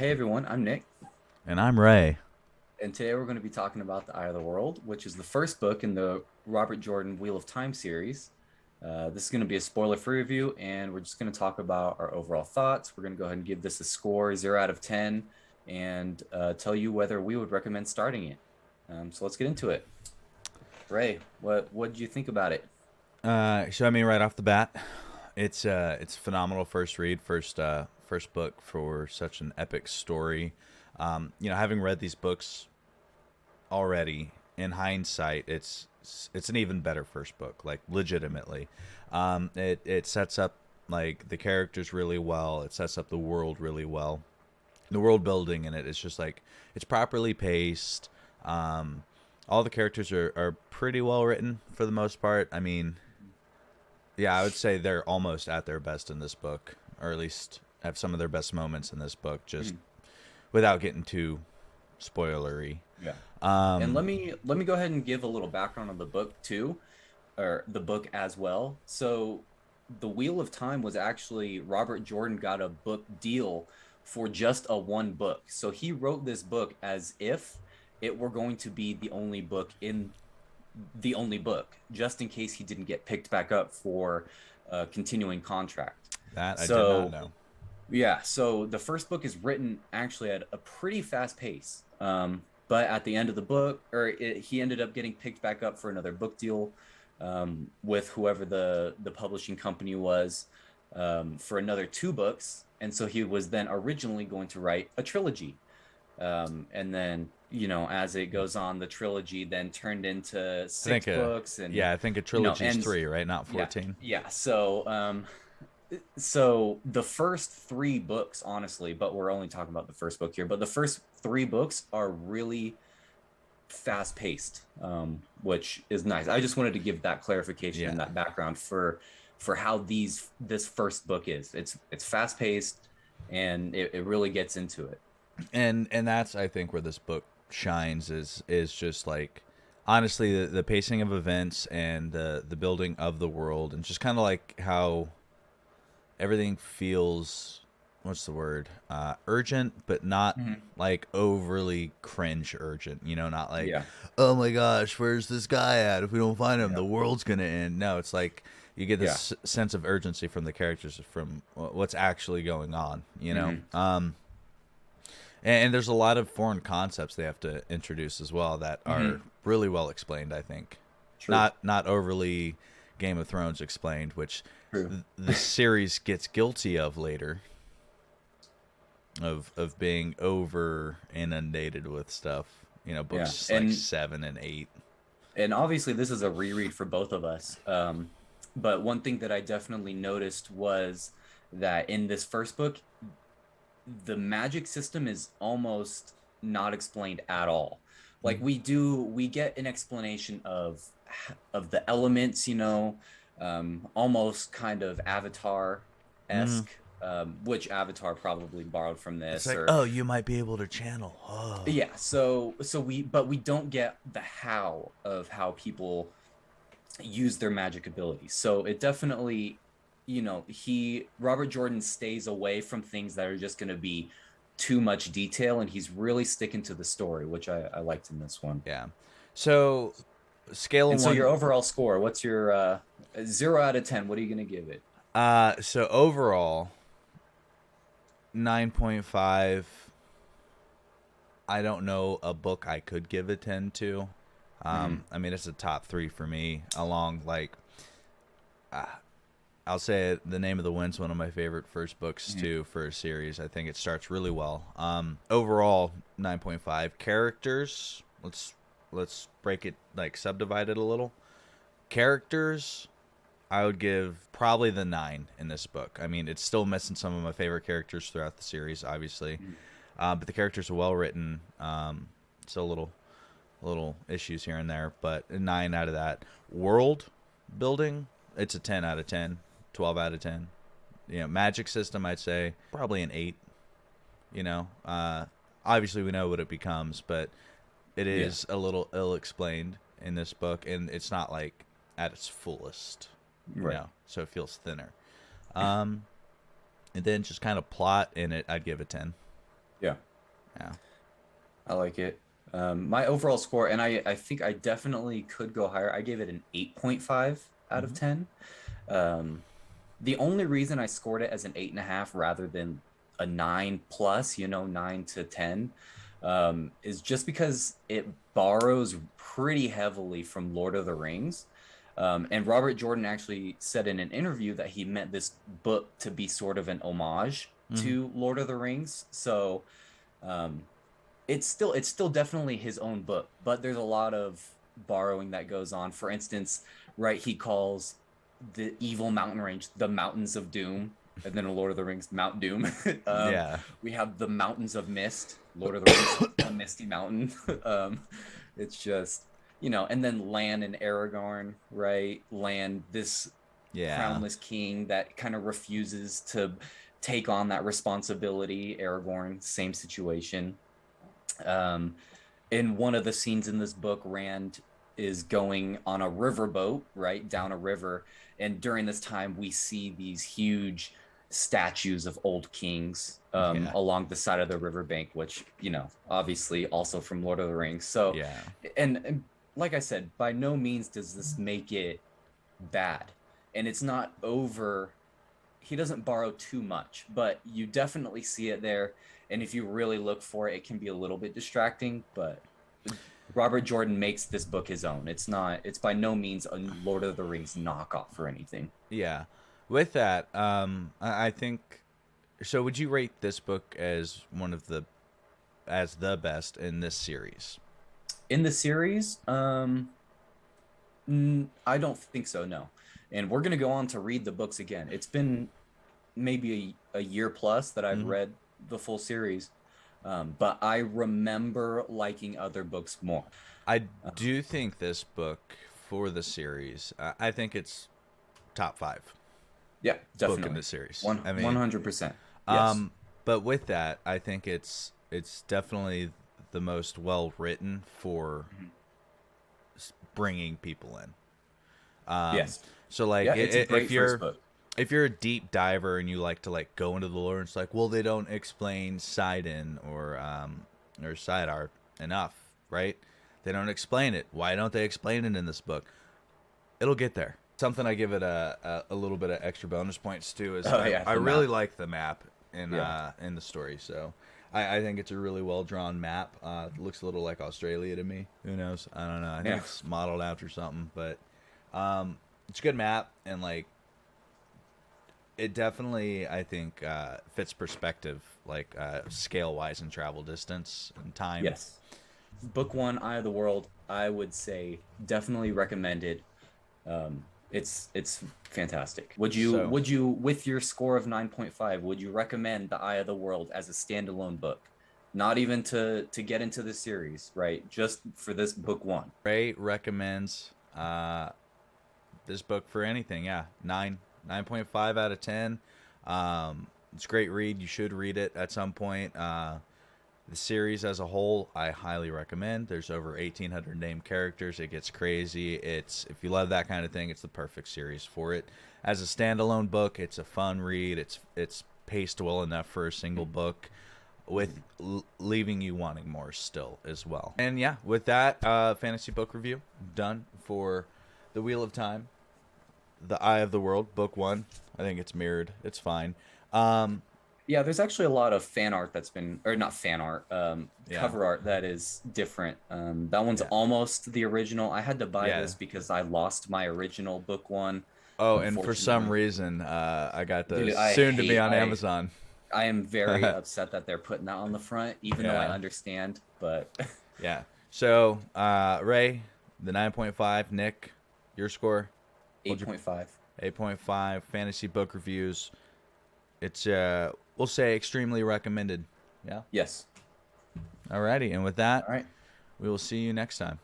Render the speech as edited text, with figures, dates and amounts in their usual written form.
Hey everyone, I'm Nick, And I'm Ray. and today we're going to be talking about The Eye of the World, which is the first book in the Robert Jordan Wheel of Time series. This is going to be a spoiler-free review, and we're just going to talk about our overall thoughts. We're going to go ahead and give this a score 0 out of 10 and tell you whether we would recommend starting it. So let's get into it. Ray, what did you think about it? So I mean, right off the bat, it's phenomenal first read, first book for such an epic story. Having read these books already, in hindsight, it's an even better first book. Like legitimately, it sets up like the characters really well. It sets up the world really well. The world building in it is just like it's properly paced. Um, all the characters are pretty well written for the most part. I mean, yeah, I would say they're almost at their best in this book, or at least have some of their best moments in this book, just Mhm. without getting too spoilery. Yeah. And Um, let me go ahead and give a little background on the book too, or the book as well. So, The Wheel of Time was actually Robert Jordan got a book deal for just a one book. So he wrote this book as if it were going to be the only book, just in case he didn't get picked back up for a continuing contract. that I did not So know. yeah, so the first book is written actually at a pretty fast pace. But at the end of the book, he ended up getting picked back up for another book deal with whoever the publishing company was for another two books, and so he was then originally going to write a trilogy. And then as it goes on, the trilogy then turned into I think six books, and I think a trilogy is ends. three, right? Not Yeah, 14. yeah. So the first three books, honestly, but we're only talking about the first book here, but the first three books are really fast paced, which is nice. I just wanted to give that clarification and Yeah, that background for how this first book is. It's fast paced and it really gets into it. and that's I think where this book shines is just like honestly the pacing of events and the building of the world and just kind of like how everything feels what's the word urgent but not Mhm. like overly cringe urgent, not like Yeah. oh my gosh, where's this guy at? If we don't find him, Yeah. the world's gonna end. No, it's like you get Yeah. this sense of urgency from the characters, from what's actually going on, Hmm. and there's a lot of foreign concepts they have to introduce as well that are Hmm. really well explained, I think. True. Not overly Game of Thrones explained, which True. the series gets guilty of later, of being over inundated with stuff. Yeah. Books like 7 and 8. And obviously this is a reread for both of us. But one thing that I definitely noticed was that in this first book, the magic system is almost not explained at all. Like we get an explanation of the elements, almost kind of Avatar Mm-hmm. esque, which Avatar probably borrowed from It's this, like, or oh, you might be able to channel. Oh, yeah. So we don't get the how of how people use their magic abilities. So it definitely, he Robert Jordan stays away from things that are just going to be too much detail, and he's really sticking to the story, which I liked in this one. yeah. So, scale And of so one. your overall score, what's your 0 out of 10? What are you going to give it? So overall, 9.5. I don't know a book I could give a 10 to. Hmm. I mean, it's a top three for me. Along like, I'll say it, The Name of the Wind's one of my favorite first books Hmm. too for a series. I think it starts really well. Overall, 9.5. Characters. Let's break it, like subdivide it a little. Characters. I would give probably the 9 in this book. I mean, it's still missing some of my favorite characters throughout the series, obviously, Hmm. but the characters are well written. Still little issues here and there, but a 9 out of that. World building, it's a 10 out of 10, 12 out of 10. Magic system, I'd say probably an 8. You know, uh, Obviously we know what it becomes, but it Yeah. is a little ill explained in this book, and it's not like at its fullest. Right. So it feels thinner. Um, and then just kind of plot in it, I'd give it 10. Yeah, Yeah. I like it. My overall score, and I think I definitely could go higher. I gave it an 8.5 out of Hmm. 10. Um, the only reason I scored it as an 8.5 rather than a 9 plus, 9 to 10, is just because it borrows pretty heavily from Lord of the Rings. And Robert Jordan actually said in an interview that he meant this book to be sort of an homage Hmm. to Lord of the Rings. So um, it's still definitely his own book, but there's a lot of borrowing that goes on. For instance, right, he calls the evil mountain range the Mountains of Doom, and then in Lord of the Rings, Mount Doom. um, Yeah. we have the Mountains of Mist, Lord of the Rings, the Misty Mountain. um, it's just, and then Lan and Aragorn, right? Lan, this Yeah. crownless king that kind of refuses to take on that responsibility. Aragorn, same situation. um, in one of the scenes in this book, Rand is going on a riverboat, right, down a river. And during this time, we see these huge statues of old kings Yeah. along the side of the riverbank, which, obviously also from Lord of the Rings. So, Yeah. and like I said, by no means does this make it bad. And it's not over, he doesn't borrow too much, but you definitely see it there. And if you really look for it, it can be a little bit distracting. But Robert Jordan makes this book his own. It's by no means a Lord of the Rings knockoff or anything. Yeah. With that, I think so. Would you rate this book as the best in this series? In the series, I don't think so, no. And we're going to go on to read the books again. It's been maybe a year plus that I've Hmm. read the full series. But I remember liking other books more. I do think this book for the series, I think it's top five Yeah, book in definitely. the series. One I one mean, hundred percent. Yes. um, but with that, I think it's definitely the most well written for Mhm. bringing people in. Um, Yes. so like Yeah, it's a if great first you're book. if you're a deep diver and you like to like go into the lore, and it's like, well, they don't explain Sidon or Sidar enough, right? They don't explain it. Why don't they explain it in this book? It'll get there. Something I give it a little bit of extra bonus points to is Oh yeah, I the really map. like the map Yeah. in the story. So I think it's a really well drawn map. It looks a little like Australia to me. Who knows? I don't know. I think Yeah. it's modeled after something, but it's a good map and like it definitely I think fits perspective like scale wise and travel distance and time. Yes. Book one, Eye of the World, I would say definitely recommended. It's fantastic. Would you So would you with your score of 9.5, would you recommend The Eye of the World as a standalone book? Not even to get into the series, right? Just for this book one. Ray recommends this book for anything. Yeah, 9.5 out of 10. It's a great read. You should read it at some point. The series as a whole, I highly recommend. There's over 1,800 named characters. It gets crazy. It's if you love that kind of thing, it's the perfect series for it. As a standalone book, it's a fun read. It's paced well enough for a single book, with leaving you wanting more still as well. And yeah, with that fantasy book review done for The Wheel of Time, The Eye of the World, book one. I think it's mirrored. It's fine. Um, Yeah, there's actually a lot of fan art that's been, or not fan art, yeah, cover art that is different. That one's yeah, almost the original. I had to buy yeah. this because I lost my original book one, Oh, and for some unfortunately. reason, I got Dude, those soon to be on I Amazon. I am very upset that they're putting that on the front, even though I Yeah, understand. But yeah. So, Ray, the 9.5. Nick, your score? Hold your 8.5. 8.5. Fantasy book reviews. It's we'll say extremely recommended. Yeah. Yes. Alrighty, and with that, All right. we will see you next time.